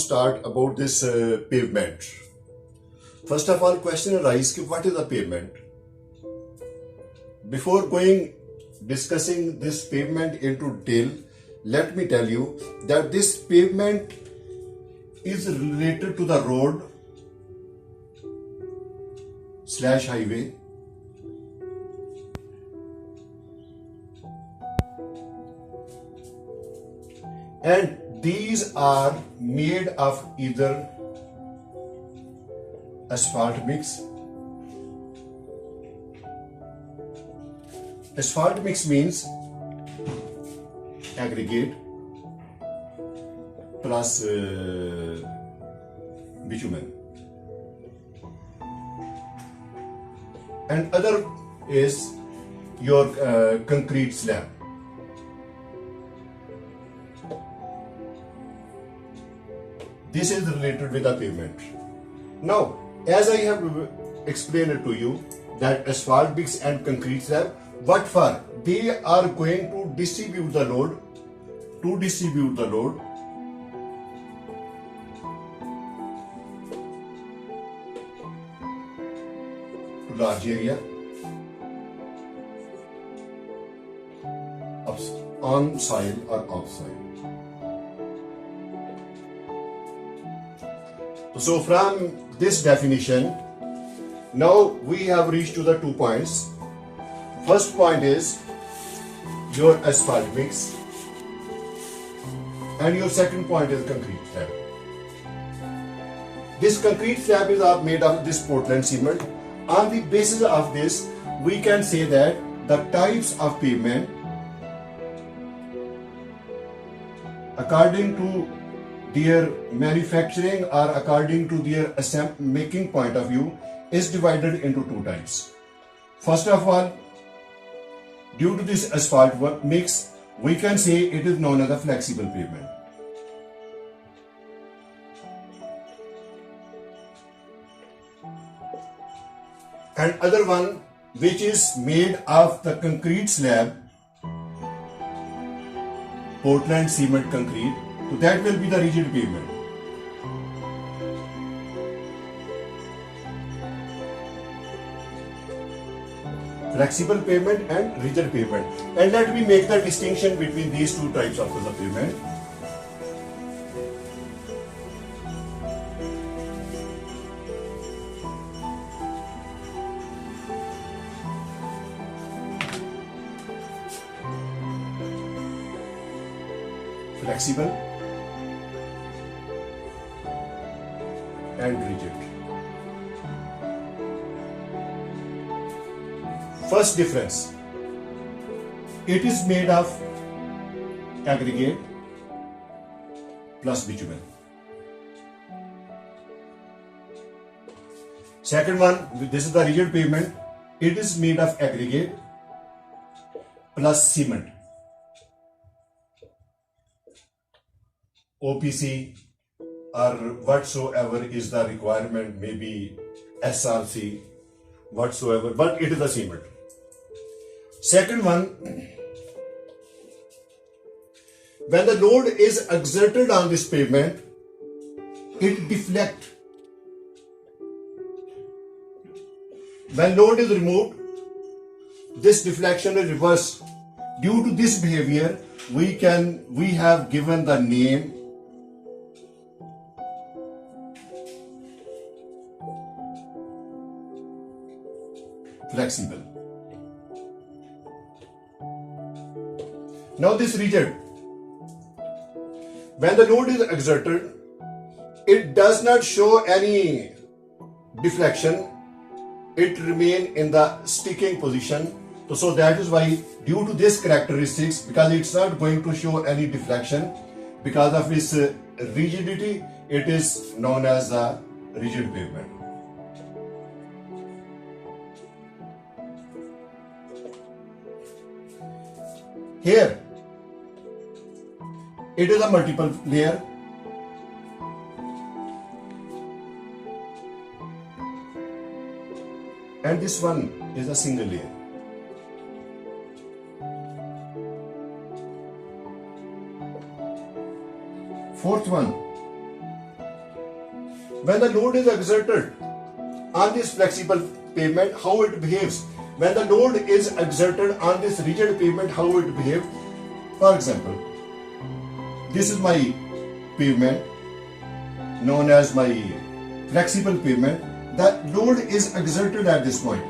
start about this pavement. First of all, question arises, what is a pavement? Before discussing this pavement into detail, let me tell you that this pavement is related to the road / highway, and these are made of either asphalt mix. Asphalt mix means aggregate plus bitumen, and other is your concrete slab. This is related with the pavement. Now, as I have explained it to you, that asphalt mix and concrete slab, what for? They are going to distribute the load, to large area on soil or off soil. So from this definition, now we have reached to the 2 points. First point is your asphalt mix, and your second point is concrete slab. This concrete slab is made of this Portland cement. On the basis of this, we can say that the types of pavement, according to their manufacturing or according to their making point of view, is divided into 2 types. First of all, due to this asphalt mix, we can say it is known as a flexible pavement. And other one, which is made of the concrete slab, Portland cement concrete, so that will be the rigid pavement. Flexible pavement and rigid pavement. And let me make the distinction between these 2 types of the pavement. Flexible and rigid. First difference, it is made of aggregate plus bitumen. Second one, this is the rigid pavement. It is made of aggregate plus cement. OPC or whatsoever is the requirement, maybe SRC, whatsoever, but it is the cement. Second one, when the load is exerted on this pavement, it deflects. When load is removed, this deflection is reversed. Due to this behavior, we have given the name flexible. Now this rigid, when the load is exerted, it does not show any deflection. It remains in the sticking position. So that is why, due to this characteristics, because it's not going to show any deflection, because of its rigidity, it is known as a rigid pavement. Here, it is a multiple layer. And this one is a single layer. Fourth one, when the load is exerted on this flexible pavement, how it behaves. When the load is exerted on this rigid pavement, how it behaves. For example, this is my pavement known as my flexible pavement. The load is exerted at this point.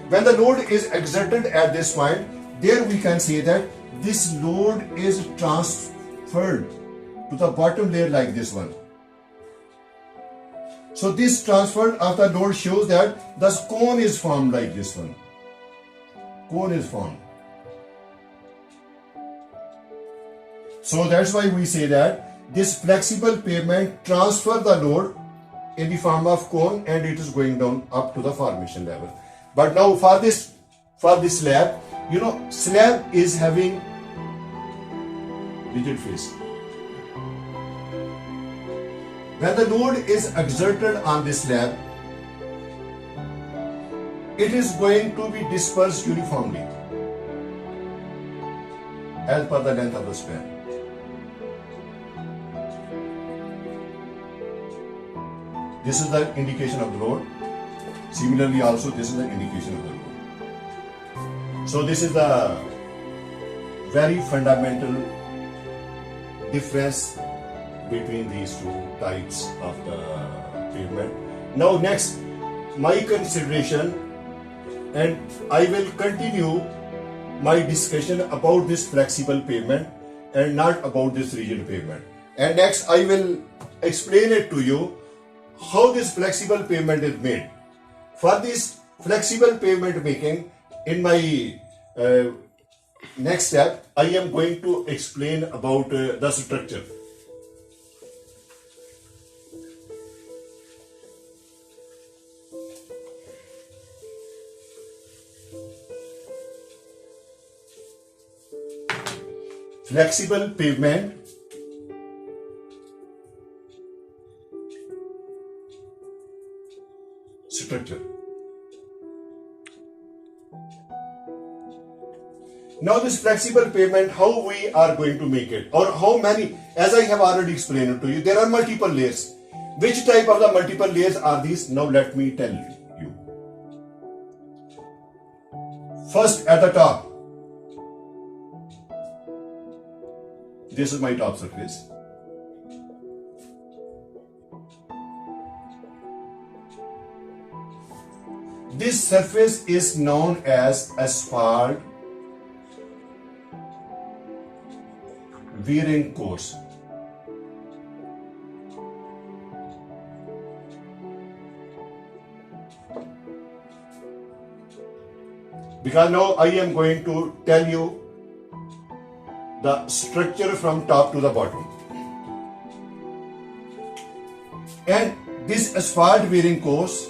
When the load is exerted at this point, there we can say that this load is transferred to the bottom layer like this one. So this transfer of the load shows that the cone is formed like this one. Cone is formed. So that's why we say that this flexible pavement transfer the load in the form of cone, and it is going down up to the formation level. But now for this slab, slab is having rigid face. When the load is exerted on this slab, it is going to be dispersed uniformly as per the length of the span. This is the indication of the load. Similarly, also this is the indication of the load. So this is the very fundamental difference between these two types of the pavement. Now next, my consideration, and I will continue my discussion about this flexible pavement and not about this rigid pavement. And next I will explain it to you how this flexible pavement is made. For this flexible pavement making, in my next step, I am going to explain about the structure. Flexible pavement structure. Now this flexible pavement, how we are going to make it, or how many, as I have already explained to you, there are multiple layers. Which type of the multiple layers are these? Now let me tell you. First, at the top, this is my top surface. This surface is known as asphalt wearing course. Because now I am going to tell you the structure from top to the bottom. And this asphalt wearing course,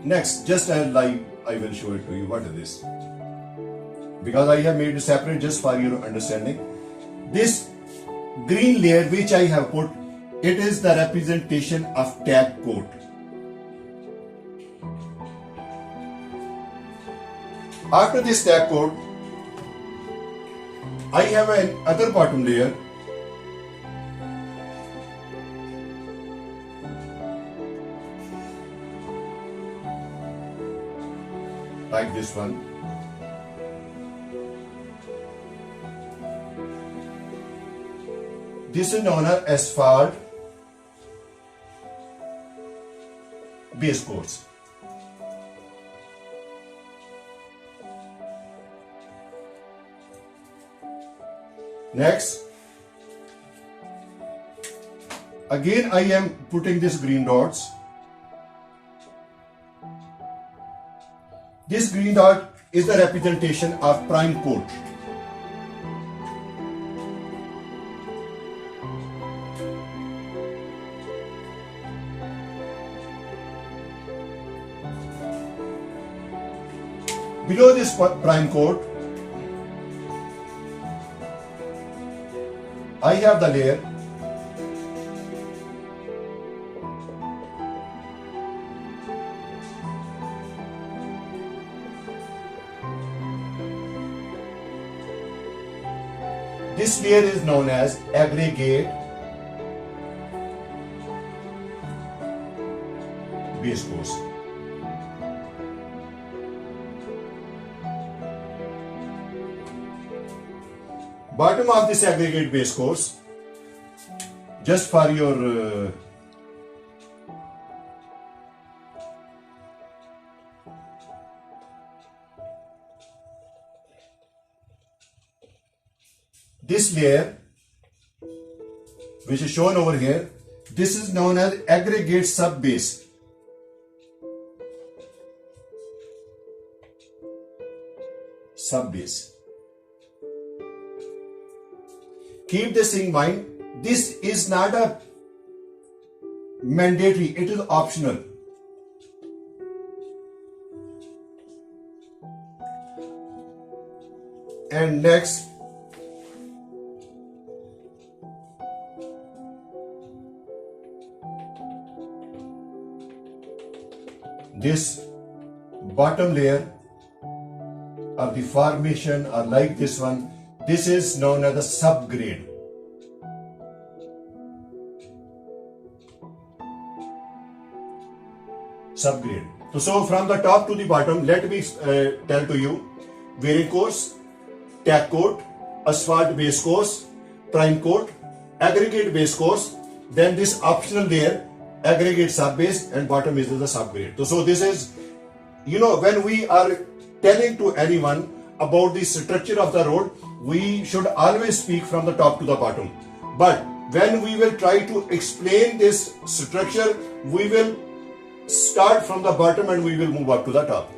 next, just as live, I will show it to you. What is this? Because I have made it separate just for your understanding. This green layer which I have put, it is the representation of tack coat. After this tack coat, I have another bottom layer like this one. This is known as asphalt base course. Next, again I am putting this green dots. This green dot is the representation of prime coat. Below this prime coat, I have the layer this layer is known as aggregate base course. Bottom of this aggregate base course, just for your this layer, which is shown over here, this is known as aggregate sub-base. Sub-base. Keep this in mind. This is not a mandatory, it is optional. And next, this bottom layer of the formation, or like this one, this is known as the subgrade. Subgrade. So from the top to the bottom, let me tell to you: wearing course, tack coat, asphalt base course, prime coat, aggregate base course, then this optional layer, aggregate sub base, and bottom is the subgrade. So this is, when we are telling to anyone about the structure of the road, we should always speak from the top to the bottom. But when we will try to explain this structure, we will start from the bottom and we will move up to the top.